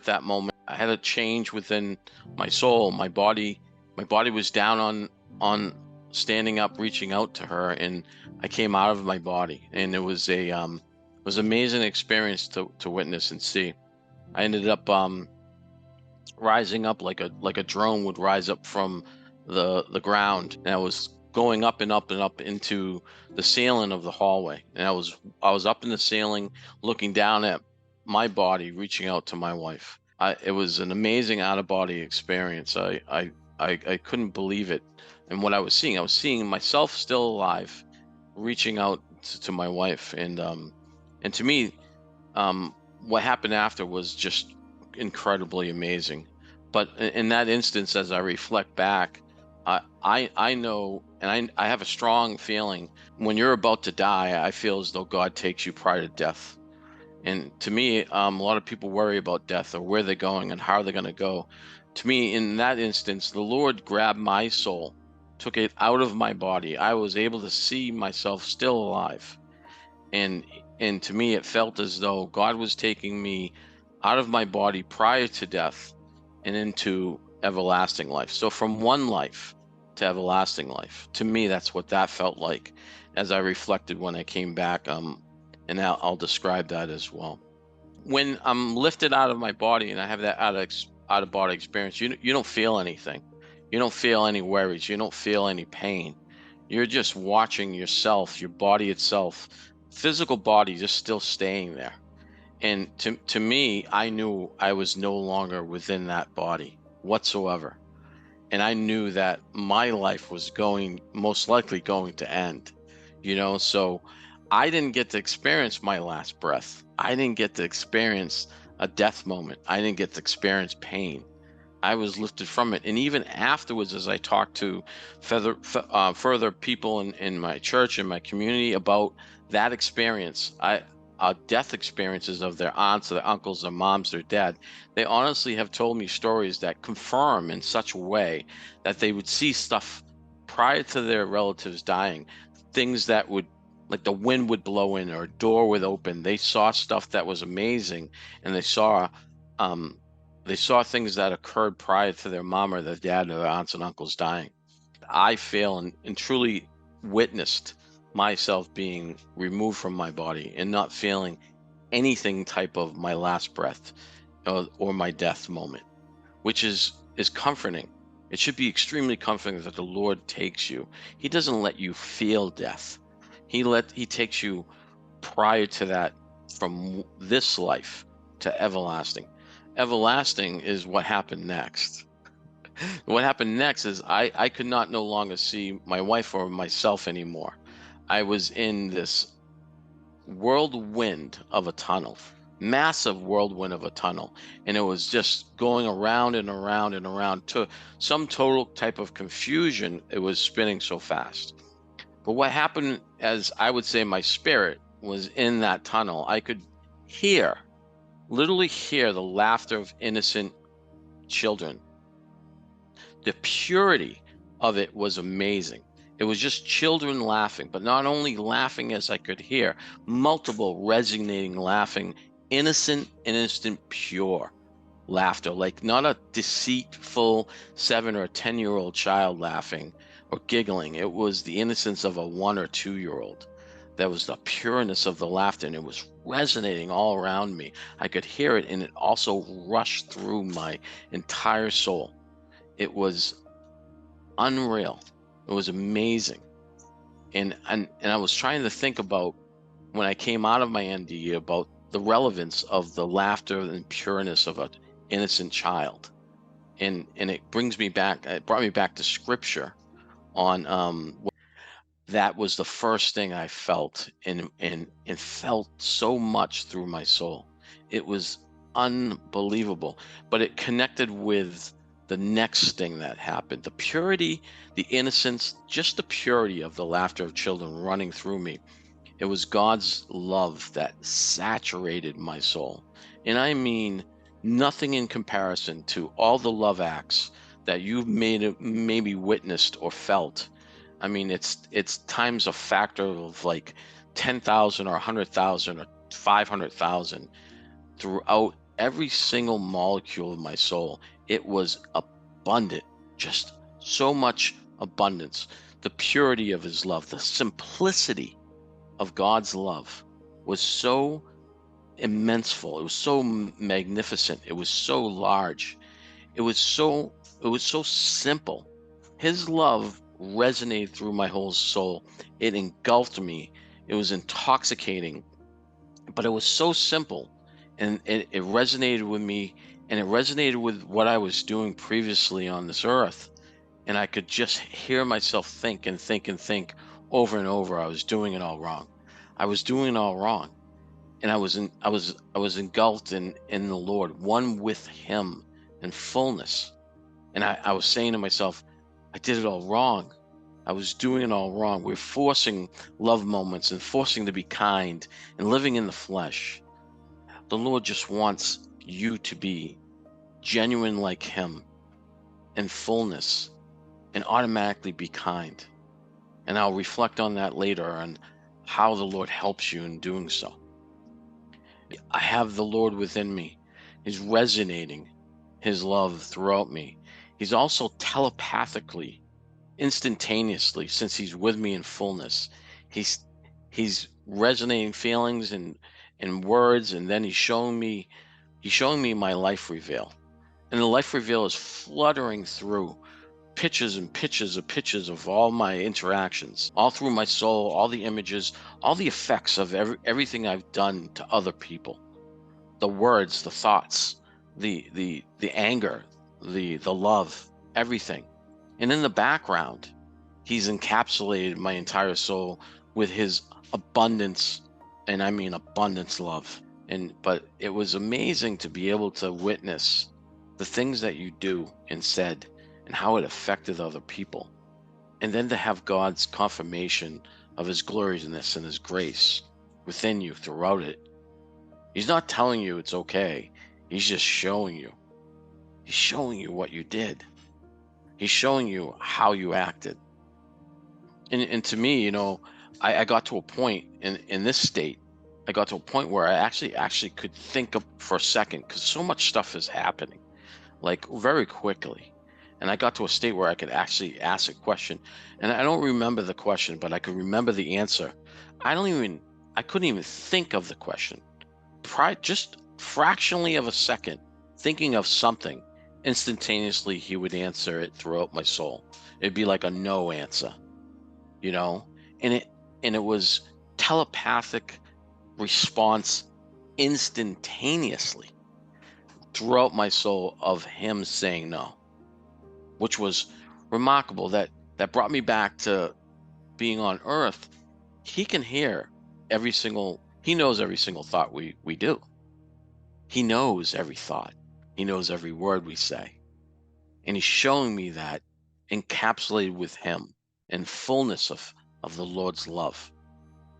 that moment. I had a change within my soul. My body was down on standing up, reaching out to her, and I came out of my body, and it was an amazing experience to witness and see. I ended up rising up like a drone would rise up from the ground, and I was going up and up and up into the ceiling of the hallway, and I was up in the ceiling looking down at my body, reaching out to my wife. It was an amazing out-of-body experience. I couldn't believe it. And what I was seeing myself still alive, reaching out to my wife, and to me, what happened after was just incredibly amazing. But in that instance, as I reflect back, I know, and I have a strong feeling when you're about to die, I feel as though God takes you prior to death. And to me, a lot of people worry about death or where they're going and how they're going to go. To me, in that instance, the Lord grabbed my soul, took it out of my body. I was able to see myself still alive. And to me, it felt as though God was taking me out of my body prior to death and into everlasting life. So from one life to everlasting life. To me, that's what that felt like as I reflected when I came back. And I'll describe that as well. When I'm lifted out of my body and I have that out of body experience, you don't feel anything. You don't feel any worries. You don't feel any pain. You're just watching yourself, your body itself, physical body just still staying there. And to me, I knew I was no longer within that body whatsoever. And I knew that my life was most likely going to end, so I didn't get to experience my last breath. I didn't get to experience a death moment. I didn't get to experience pain. I was lifted from it. And even afterwards, as I talked to further people in my church, in my community about that experience, death experiences of their aunts, their uncles, their moms, their dad, they honestly have told me stories that confirm in such a way that they would see stuff prior to their relatives dying, things that would, like the wind would blow in or a door would open. They saw stuff that was amazing, and they saw things that occurred prior to their mom or their dad or their aunts and uncles dying. I feel and truly witnessed myself being removed from my body and not feeling anything type of my last breath or my death moment, which is comforting. It should be extremely comforting that the Lord takes you. He doesn't let you feel death. He takes you prior to that, from this life to everlasting. Everlasting is what happened next. What happened next is I could not no longer see my wife or myself anymore. I was in this whirlwind of a tunnel, massive whirlwind of a tunnel, and it was just going around and around and around to some total type of confusion. It was spinning so fast. But what happened, as I would say, my spirit was in that tunnel. I could literally hear the laughter of innocent children. The purity of it was amazing. It was just children laughing, but not only laughing, as I could hear, multiple resonating laughing, innocent, pure laughter, like not a deceitful 7 or 10-year-old child laughing or giggling. It was the innocence of a 1 or 2-year-old. That was the pureness of the laughter, and it was resonating all around me. I could hear it, and it also rushed through my entire soul. It was unreal. It was amazing. And I was trying to think about, when I came out of my NDE, about the relevance of the laughter and pureness of an innocent child. And it brought me back to scripture on that was the first thing I felt, and felt so much through my soul. It was unbelievable, but it connected with the next thing that happened. The purity, the innocence, just the purity of the laughter of children running through me. It was God's love that saturated my soul. And I mean, nothing in comparison to all the love acts that you've maybe witnessed or felt. I mean, it's times a factor of like 10,000 or 100,000 or 500,000 throughout every single molecule of my soul. It was abundant, just so much abundance. The purity of his love, the simplicity of God's love was so immenseful. It was so magnificent. It was so large. It was so simple. His love resonated through my whole soul. It engulfed me. It was intoxicating, but it was so simple, and it resonated with me, and it resonated with what I was doing previously on this earth. And I could just hear myself think and think and think over and over. I was doing it all wrong. I was doing it all wrong. And I was engulfed in the Lord, one with him in fullness. And I was saying to myself, I did it all wrong. I was doing it all wrong. We're forcing love moments and forcing to be kind and living in the flesh. The Lord just wants you to be genuine like him in fullness and automatically be kind. And I'll reflect on that later on how the Lord helps you in doing so. I have the Lord within me. He's resonating his love throughout me. He's also telepathically, instantaneously, since he's with me in fullness, he's resonating feelings and words, and then he's showing me my life reveal. And the life reveal is fluttering through pictures and pictures of all my interactions, all through my soul, all the images, all the effects of everything I've done to other people, the words, the thoughts, the anger, the love, everything. And in the background, he's encapsulated my entire soul with his abundance, and I mean abundance love. But it was amazing to be able to witness the things that you do and said and how it affected other people. And then to have God's confirmation of his gloriousness and his grace within you throughout it. He's not telling you it's okay. He's just showing you. He's showing you what you did. He's showing you how you acted. And to me, you know, I got to a point in this state, I got to a point where I actually could think of for a second, because so much stuff is happening, like very quickly. And I got to a state where I could actually ask a question. And I don't remember the question, but I could remember the answer. I couldn't even think of the question. Just fractionally of a second, thinking of something, instantaneously he would answer it throughout my soul. It'd be like a no answer, you know? And it was telepathic response instantaneously throughout my soul of him saying no, which was remarkable. That brought me back to being on earth. He can hear he knows every single thought we do. He knows every thought. He knows every word we say. And he's showing me that encapsulated with him in fullness of the Lord's love,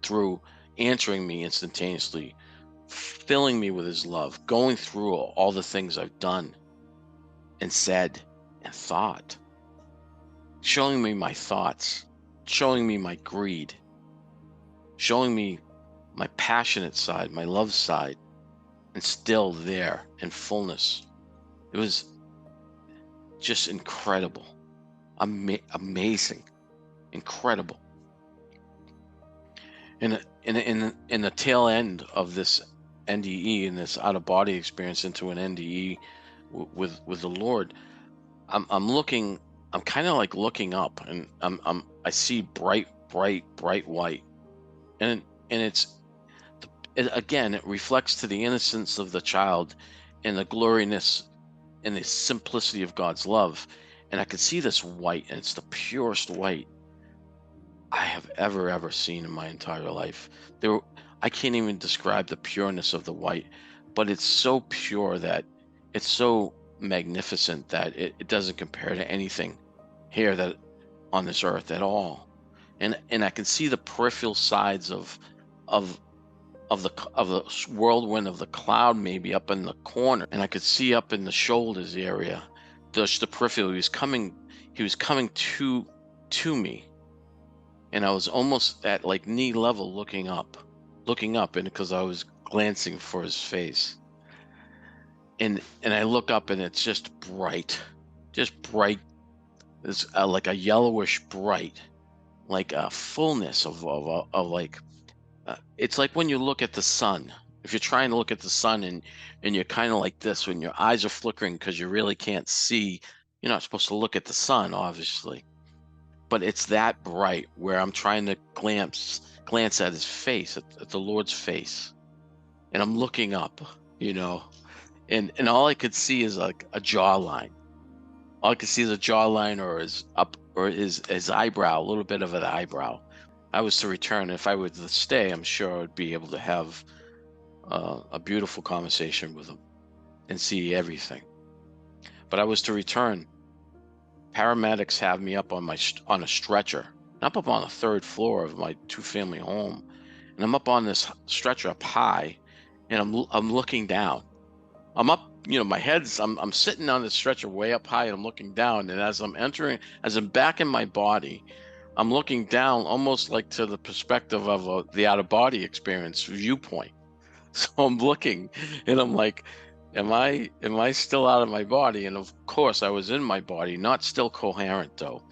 through answering me instantaneously, filling me with his love, going through all the things I've done and said and thought, showing me my thoughts, showing me my greed, showing me my passionate side, my love side, and still there in fullness. It was just incredible, amazing, incredible. And in the tail end of this NDE and this out of body experience into an NDE with the Lord, I'm kind of like looking up, and I see bright white, and it reflects to the innocence of the child and the gloriness and the simplicity of God's love. And I could see this white, and it's the purest white I have ever seen in my entire life. I can't even describe the pureness of the white, but it's so pure that it's so magnificent that it doesn't compare to anything here that on this earth at all. And I can see the peripheral sides of the whirlwind of the cloud, maybe up in the corner, and I could see up in the shoulders area, just the peripheral. He was coming to me, and I was almost at like knee level, looking up, and because I was glancing for his face. and I look up and it's just bright. It's like a yellowish bright, like a fullness of like, it's like when you look at the sun. If you're trying to look at the sun and you're kind of like this when your eyes are flickering because you really can't see. You're not supposed to look at the sun, obviously, but it's that bright where I'm trying to glance at his face, at the Lord's face, and I'm looking up, you know, and all I could see is like a jawline. All I could see is a jawline or his eyebrow, a little bit of an eyebrow. I was to return. If I were to stay, I'm sure I'd be able to have a beautiful conversation with him and see everything. But I was to return. Paramedics have me up on a stretcher. I'm up on the third floor of my two-family home, and I'm up on this stretcher up high, and I'm looking down. I'm up, my head's I'm sitting on the stretcher way up high, and I'm looking down. And as I'm back in my body, I'm looking down almost like to the perspective of the out-of-body experience viewpoint. So I'm looking, and I'm like, am I still out of my body? And of course, I was in my body, not still coherent though.